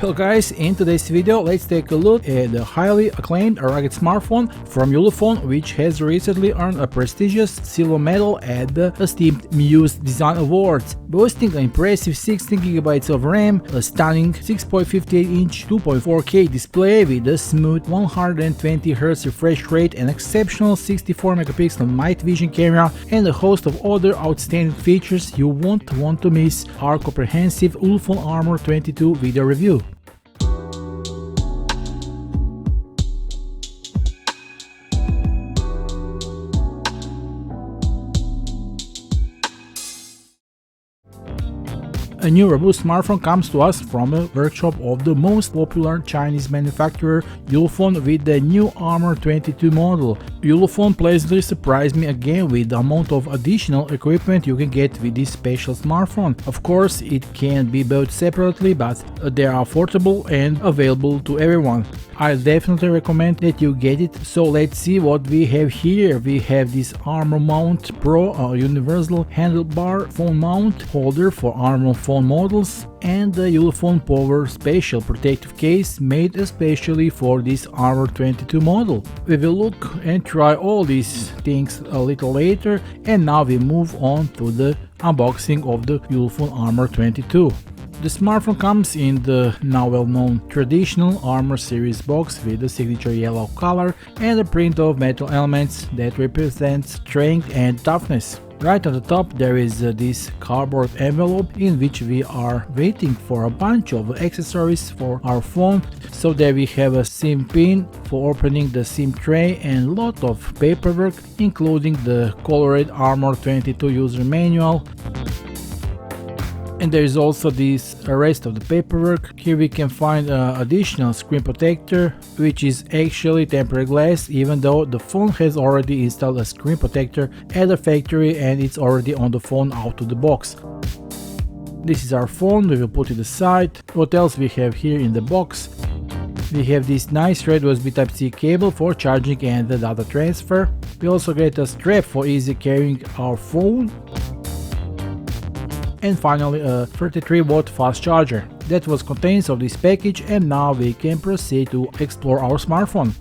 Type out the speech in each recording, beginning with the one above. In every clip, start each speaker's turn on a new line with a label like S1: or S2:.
S1: Hello guys, in today's video let's take a look at the highly acclaimed rugged smartphone from Ulefone, which has recently earned a prestigious silver medal at the esteemed Muse Design Awards, boasting an impressive 16GB of RAM, a stunning 6.58-inch 2.4K display with a smooth 120Hz refresh rate, an exceptional 64MP night vision camera, and a host of other outstanding features you won't want to miss our comprehensive Ulefone Armor 22 video review. A new robust smartphone comes to us from a workshop of the most popular Chinese manufacturer Ulefone with the new Armor 22 model. Ulefone pleasantly surprised me again with the amount of additional equipment you can get with this special smartphone. Of course, it can be bought separately, but they are affordable and available to everyone. I definitely recommend that you get it. So let's see what we have here. We have this Armor Mount Pro, a universal handlebar phone mount holder for Armor phone models, and the Ulefone Power Special protective case made especially for this Armor 22 model. We will look and try all these things a little later, and now we move on to the unboxing of the Ulefone Armor 22. The smartphone comes in the now well-known traditional Armor series box with the signature yellow color and a print of metal elements that represents strength and toughness. Right on the top there is this cardboard envelope in which we are waiting for a bunch of accessories for our phone. So there we have a SIM pin for opening the SIM tray and lot of paperwork, including the colored Armor 22 user manual. And there is also this rest of the paperwork. Here we can find additional screen protector, which is actually tempered glass, even though the phone has already installed a screen protector at the factory and it's already on the phone out of the box. This is our phone, we will put it aside. What else we have here in the box? We have this nice red USB Type-C cable for charging and the data transfer. We also get a strap for easy carrying our phone. And finally a 33-watt fast charger. That was contents of this package, and now we can proceed to explore our smartphone.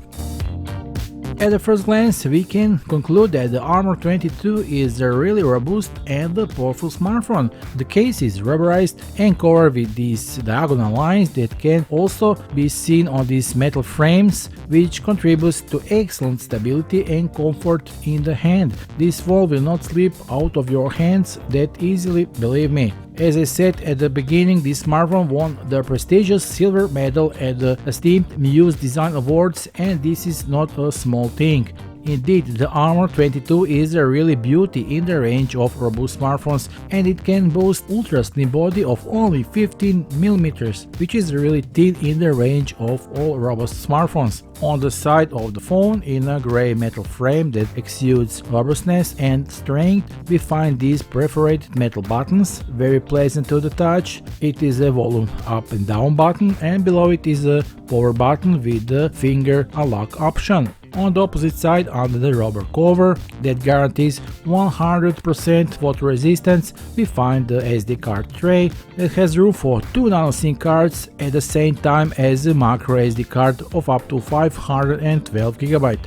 S1: At the first glance, we can conclude that the Armor 22 is a really robust and powerful smartphone. The case is rubberized and covered with these diagonal lines that can also be seen on these metal frames, which contributes to excellent stability and comfort in the hand. This phone will not slip out of your hands that easily, believe me. As I said at the beginning, this smartphone won the prestigious silver medal at the esteemed Muse Design Awards, and this is not a small thing. Indeed, the Armor 22 is a really beauty in the range of robust smartphones, and it can boast ultra slim body of only 15mm, which is really thin in the range of all robust smartphones. On the side of the phone, in a grey metal frame that exudes robustness and strength, we find these perforated metal buttons, very pleasant to the touch. It is a volume up and down button, and below it is a power button with the finger unlock option. On the opposite side, under the rubber cover that guarantees 100% water resistance, we find the SD card tray that has room for 2 nano SIM cards at the same time as a micro SD card of up to 512GB.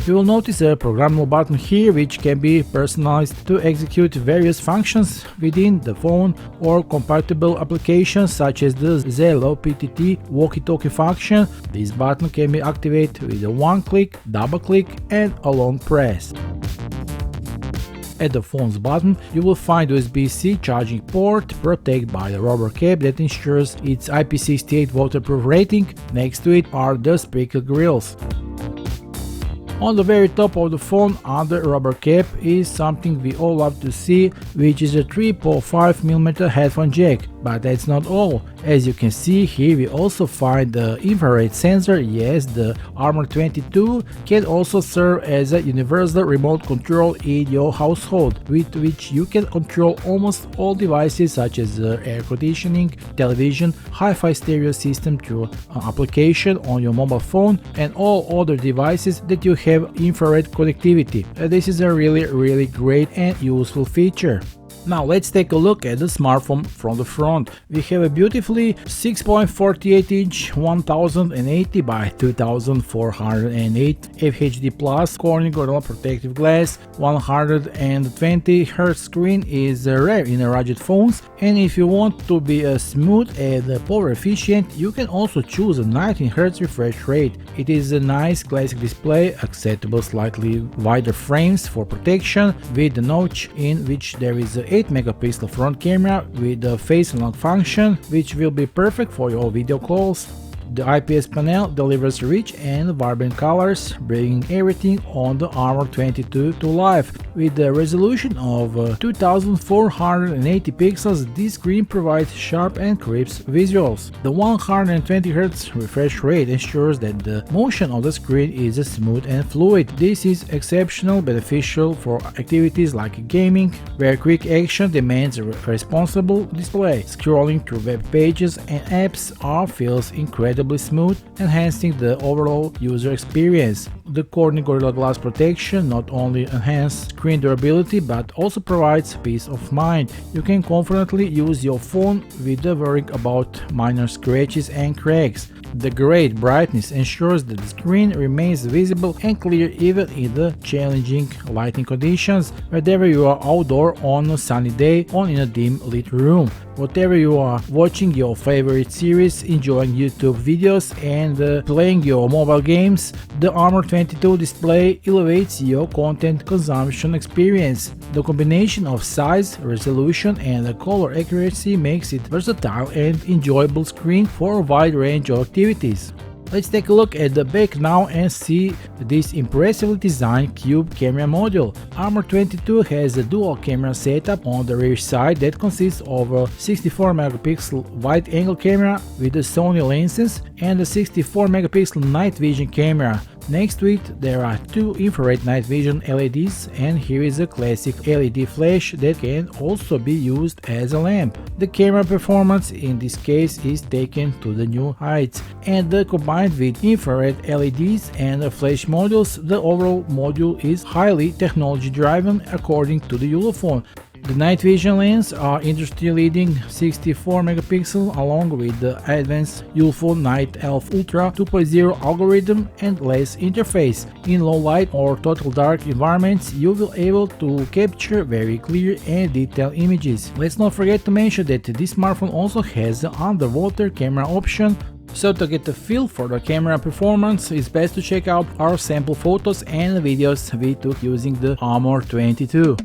S1: You will notice a programmable button here which can be personalized to execute various functions within the phone or compatible applications such as the Zello PTT walkie-talkie function. This button can be activated with a one click, double click and a long press. At the phone's bottom, you will find USB-C charging port protected by the rubber cap that ensures its IP68 waterproof rating. Next to it are the speaker grills. On the very top of the phone, under rubber cap, is something we all love to see, which is a 3.5mm headphone jack. But that's not all. As you can see here, we also find the infrared sensor. Yes, the Armor 22 can also serve as a universal remote control in your household, with which you can control almost all devices such as air conditioning, television, hi-fi stereo system through an application on your mobile phone, and all other devices that you have infrared connectivity. This is a really great and useful feature. Now let's take a look at the smartphone from the front. We have a beautifully 6.48-inch 1080 by 2408 FHD Plus Corning Gorilla protective glass. 120Hz screen is rare in rugged phones, and if you want to be smooth and power efficient, you can also choose a 19Hz refresh rate. It is a nice classic display, acceptable slightly wider frames for protection, with a notch in which there is a 8 megapixel front camera with a face unlock function, which will be perfect for your video calls. The IPS panel delivers rich and vibrant colors, bringing everything on the Armor 22 to life. With a resolution of 2480 pixels, this screen provides sharp and crisp visuals. The 120Hz refresh rate ensures that the motion of the screen is smooth and fluid. This is exceptionally beneficial for activities like gaming, where quick action demands a responsible display. Scrolling through web pages and apps feels incredibly smooth, enhancing the overall user experience. The Corning Gorilla Glass protection not only enhances screen durability but also provides peace of mind. You can confidently use your phone without worrying about minor scratches and cracks. The great brightness ensures that the screen remains visible and clear even in the challenging lighting conditions, whether you are outdoor on a sunny day or in a dim lit room. Whatever you are watching your favorite series, enjoying YouTube videos, and playing your mobile games, the Armor 22 display elevates your content consumption experience. The combination of size, resolution, and color accuracy makes it versatile and enjoyable screen for a wide range of activities. Let's take a look at the back now and see this impressively designed cube camera module. Armor 22 has a dual camera setup on the rear side that consists of a 64 megapixel wide-angle camera with the Sony lenses and a 64 megapixel night vision camera. Next to it there are two infrared night vision LEDs, and here is a classic LED flash that can also be used as a lamp. The camera performance in this case is taken to the new heights, and combined with infrared LEDs and flash modules, the overall module is highly technology driven according to the Ulefone. The night vision lens are industry-leading 64 megapixel along with the advanced Ulefone Night Elf Ultra 2.0 algorithm and lens interface. In low light or total dark environments, you will be able to capture very clear and detailed images. Let's not forget to mention that this smartphone also has an underwater camera option. So to get a feel for the camera performance, it's best to check out our sample photos and videos we took using the Armor 22.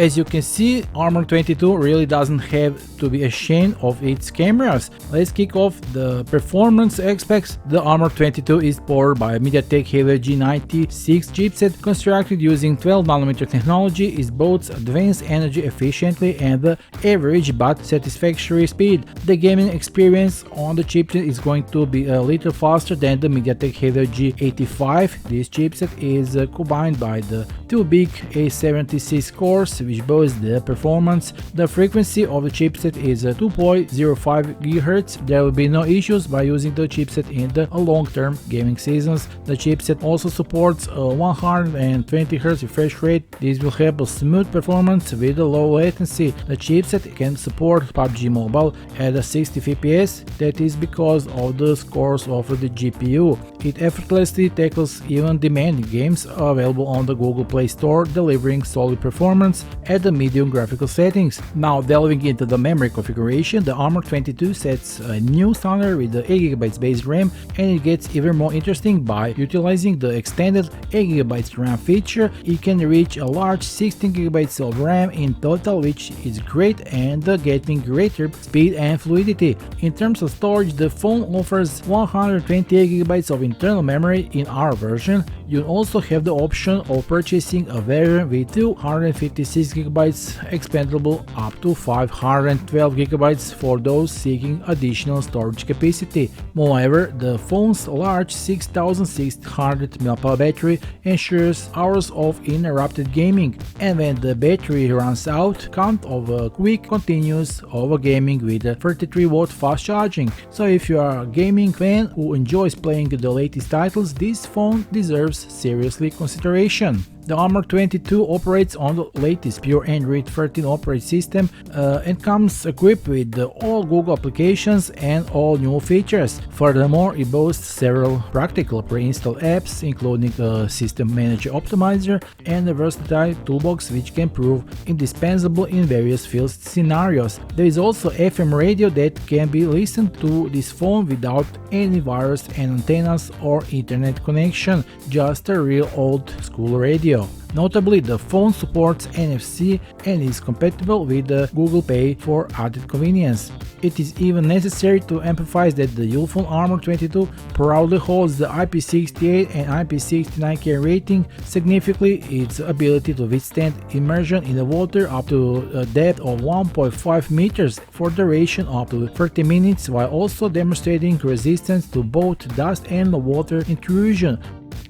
S1: As you can see, Armor 22 really doesn't have to be ashamed of its cameras. Let's kick off the performance aspects. The Armor 22 is powered by MediaTek Helio G96 chipset constructed using 12nm technology. It boasts advanced energy efficiently and the average but satisfactory speed. The gaming experience on the chipset is going to be a little faster than the MediaTek Helio G85. This chipset is combined by the two big A76 cores which boost the performance. The frequency of the chipset is 2.05 GHz. There will be no issues by using the chipset in the long-term gaming seasons. The chipset also supports a 120 Hz refresh rate. This will help a smooth performance with a low latency. The chipset can support PUBG Mobile at 60 FPS. That is because of the scores of the GPU. It effortlessly tackles even demanding games available on the Google Play Store, delivering solid performance at the medium graphical settings. Now delving into the memory configuration, the Armor 22 sets a new standard with the 8GB base RAM, and it gets even more interesting by utilizing the extended 8GB RAM feature. It can reach a large 16GB of RAM in total, which is great and getting greater speed and fluidity. In terms of storage, the phone offers 128GB of internal memory in our version. You also have the option of purchasing a variant with 256GB expandable up to 512GB for those seeking additional storage capacity. Moreover, the phone's large 6600 mAh battery ensures hours of uninterrupted gaming, and when the battery runs out, count of a quick continuous of gaming with a 33W fast charging. So if you are a gaming fan who enjoys playing the latest titles, this phone deserves seriously consideration. The Armor 22 operates on the latest pure Android 13 operating system and comes equipped with all Google applications and all new features. Furthermore, it boasts several practical pre-installed apps, including a System Manager Optimizer and a versatile toolbox which can prove indispensable in various field scenarios. There is also FM radio that can be listened to this phone without any wires and antennas or internet connection, just a real old school radio. Notably, the phone supports NFC and is compatible with Google Pay for added convenience. It is even necessary to emphasize that the Ulefone Armor 22 proudly holds the IP68 and IP69K rating, significantly its ability to withstand immersion in the water up to a depth of 1.5 meters for duration up to 30 minutes, while also demonstrating resistance to both dust and water intrusion.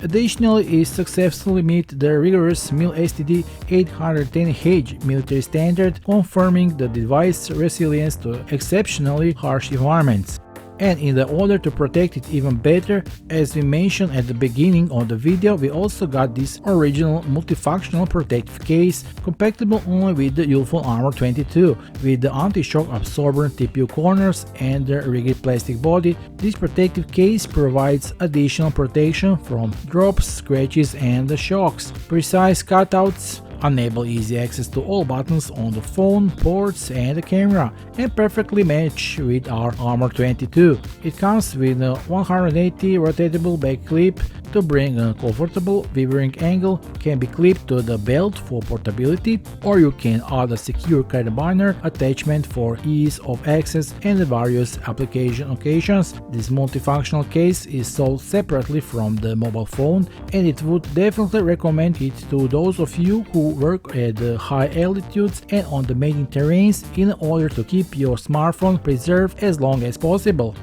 S1: Additionally, it successfully meets the rigorous MIL-STD 810H military standard, confirming the device's resilience to exceptionally harsh environments. And in the order to protect it even better, as we mentioned at the beginning of the video, we also got this original multifunctional protective case, compatible only with the Ulefone Armor 22, with the anti-shock absorbent TPU corners and the rigid plastic body. This protective case provides additional protection from drops, scratches and the shocks. Precise cutouts enable easy access to all buttons on the phone, ports and the camera, and perfectly match with our Armor 22. It comes with a 180 rotatable back clip to bring a comfortable viewing angle, can be clipped to the belt for portability, or you can add a secure carabiner attachment for ease of access and the various application occasions. This multifunctional case is sold separately from the mobile phone, and it would definitely recommend it to those of you who work at high altitudes and on the main terrains in order to keep your smartphone preserved as long as possible.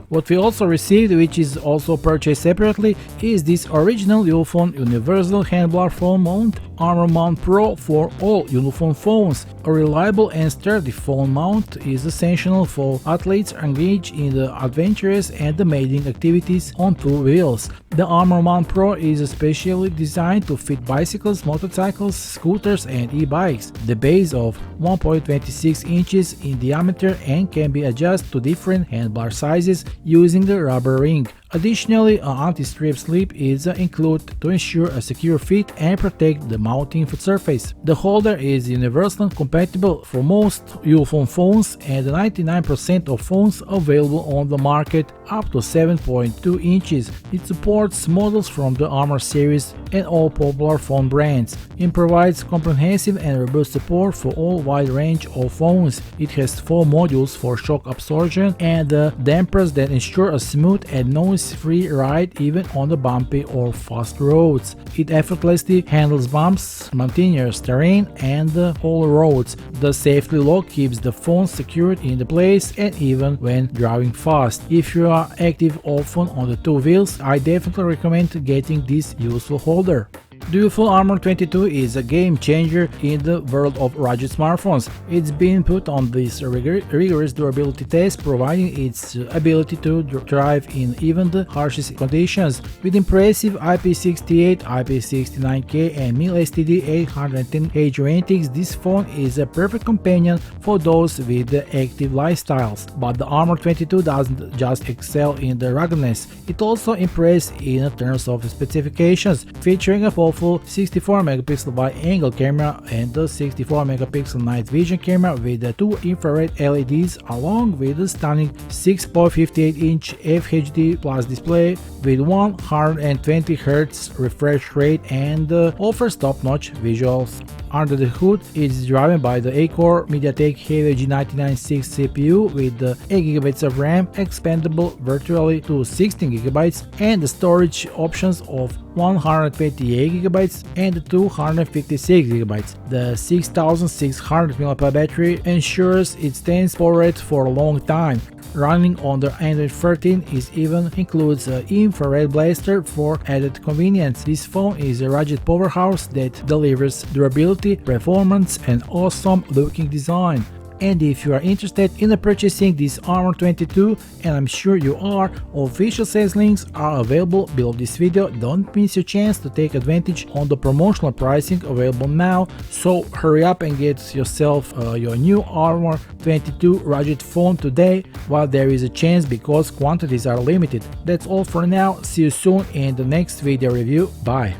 S1: What we also received, which is also purchased separately, is this original Ulefone Universal Handlebar Phone Mount Armor Mount Pro for all Ulefone phones. A reliable and sturdy phone mount is essential for athletes engaged in the adventurous and demanding activities on two wheels. The Armor Mount Pro is especially designed to fit bicycles, motorcycles, scooters and e-bikes. The base of 1.26 inches in diameter and can be adjusted to different handlebar sizes using the rubber ring. Additionally, an anti-strip slip is included to ensure a secure fit and protect the mounting surface. The holder is universally compatible for most Ulefone phones and 99% of phones available on the market up to 7.2 inches. It supports models from the Armor series and all popular phone brands. It provides comprehensive and robust support for all wide range of phones. It has 4 modules for shock absorption and dampers that ensure a smooth and noise-free ride even on the bumpy or fast roads. It effortlessly handles bumps, mountainous terrain, and all roads. The safety lock keeps the phone secured in the place and even when driving fast. If you are active often on the 2 wheels, I definitely recommend getting this useful holder. The Ulefone Armor 22 is a game changer in the world of rugged smartphones. It's been put on this rigorous durability test, providing its ability to thrive in even the harshest conditions. With impressive IP68, IP69K and mil-STD 810H ratings, this phone is a perfect companion for those with active lifestyles. But the Armor 22 doesn't just excel in the ruggedness, it also impresses in terms of specifications, featuring a powerful 64 megapixel wide-angle camera and the 64 megapixel night vision camera with the 2 infrared LEDs, along with the stunning 6.58-inch FHD Plus display with 120 Hz refresh rate and offers top-notch visuals. Under the hood, it is driven by the 8-core MediaTek Helio G96 CPU with 8GB of RAM, expandable virtually to 16GB, and the storage options of 128GB and 256GB. The 6600 mAh battery ensures it stays powered for a long time. Running on the Android 13 even includes an infrared blaster for added convenience. This phone is a rugged powerhouse that delivers durability, performance, and awesome looking design. And if you are interested in purchasing this Armor 22, and I'm sure you are, official sales links are available below this video. Don't miss your chance to take advantage on the promotional pricing available now, so hurry up and get yourself your new Armor 22 rugged phone today while there is a chance, because quantities are limited. That's all for now, see you soon in the next video review, bye!